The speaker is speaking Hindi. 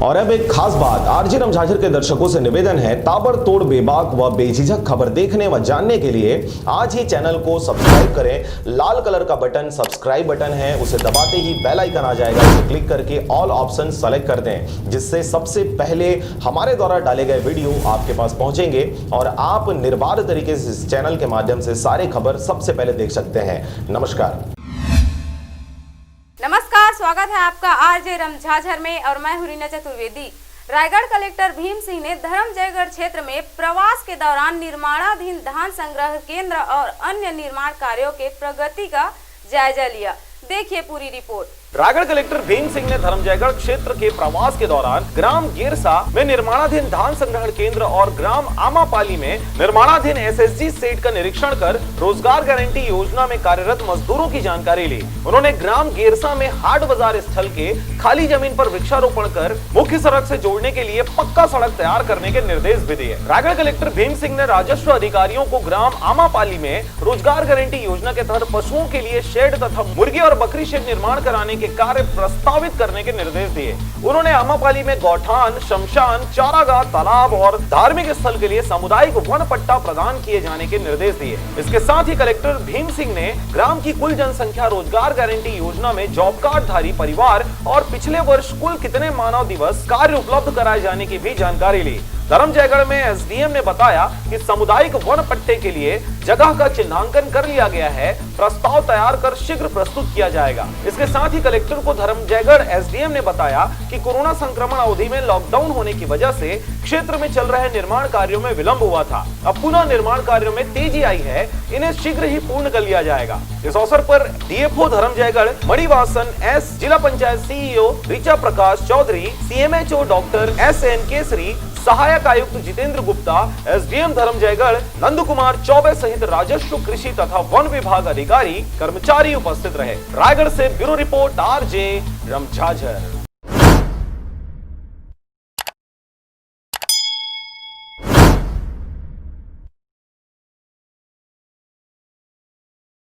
और अब एक खास बात, आरजे रमझाझर के दर्शकों से निवेदन है, ताबड़तोड़ बेबाक व बेझिझक खबर देखने व जानने के लिए आज ही चैनल को सब्सक्राइब करें। लाल कलर का बटन सब्सक्राइब बटन है, उसे दबाते ही बेल आइकन आ जाएगा, उसे क्लिक करके ऑल ऑप्शन सेलेक्ट कर दें, जिससे सबसे पहले हमारे द्वारा डाले गए वीडियो आपके पास पहुंचेंगे और आप निर्बाध तरीके से इस चैनल के माध्यम से सारे खबर सबसे पहले देख सकते हैं। नमस्कार। नमस्कार, स्वागत है आपका आरजे रमझाझर में और मैं हूं रीना चतुर्वेदी। रायगढ़ कलेक्टर भीम सिंह ने धर्मजयगढ़ क्षेत्र में प्रवास के दौरान निर्माणाधीन धान संग्रह केंद्र और अन्य निर्माण कार्यों के प्रगति का जायजा लिया। देखिए पूरी रिपोर्ट। रायगढ़ कलेक्टर भीम सिंह ने धर्मजयगढ़ क्षेत्र के प्रवास के दौरान ग्राम गेरसा में निर्माणाधीन धान संग्रहण केंद्र और ग्राम आमापाली में निर्माणाधीन एसएसजी सेट का निरीक्षण कर रोजगार गारंटी योजना में कार्यरत मजदूरों की जानकारी ली। उन्होंने ग्राम गेरसा में हाट बाजार स्थल के खाली जमीन पर वृक्षारोपण कर मुख्य सड़क से जोड़ने के लिए पक्का सड़क तैयार करने के निर्देश भी दिए। रायगढ़ कलेक्टर भीम सिंह ने राजस्व अधिकारियों को ग्राम आमापाली में रोजगार गारंटी योजना के तहत पशुओं के लिए शेड तथा मुर्गी और बकरी शेड निर्माण कराने कार्य प्रस्तावित करने के निर्देश दिए। उन्होंने आमापाली में गौठान, शमशान, चारागाह, तालाब और धार्मिक स्थल के लिए सामुदायिक वन पट्टा प्रदान किए जाने के निर्देश दिए। इसके साथ ही कलेक्टर भीम सिंह ने ग्राम की कुल जनसंख्या रोजगार गारंटी योजना में जॉब कार्ड धारी परिवार और पिछले वर्ष कुल कितने मानव दिवस कार्य उपलब्ध कराए जाने की भी जानकारी ली। धर्मजयगढ़ में एसडीएम ने बताया कि सामुदायिक वन पट्टे के लिए जगह का चिन्हांकन कर लिया गया है, प्रस्ताव तैयार कर शीघ्र प्रस्तुत किया जाएगा। इसके साथ ही कलेक्टर को धर्मजयगढ़ एसडीएम ने बताया कि कोरोना संक्रमण अवधि में लॉकडाउन होने की वजह से क्षेत्र में चल रहे निर्माण कार्यों में विलंब हुआ था। अब पुनः निर्माण कार्यों में तेजी आई है, इन्हें शीघ्र ही पूर्ण कर लिया जाएगा। इस अवसर पर डीएफओ धर्मजयगढ़ मणिवासन एस, जिला panchayat CEO Richa Prakash Chaudhary, CMHO doctor SN Kesari, सहायक आयुक्त जितेंद्र गुप्ता, एसडीएम धर्मजयगढ़ नंद कुमार चौबे सहित राजस्व, कृषि तथा वन विभाग अधिकारी कर्मचारी उपस्थित रहे। रायगढ़ से ब्यूरो रिपोर्ट आरजे रमझाझर।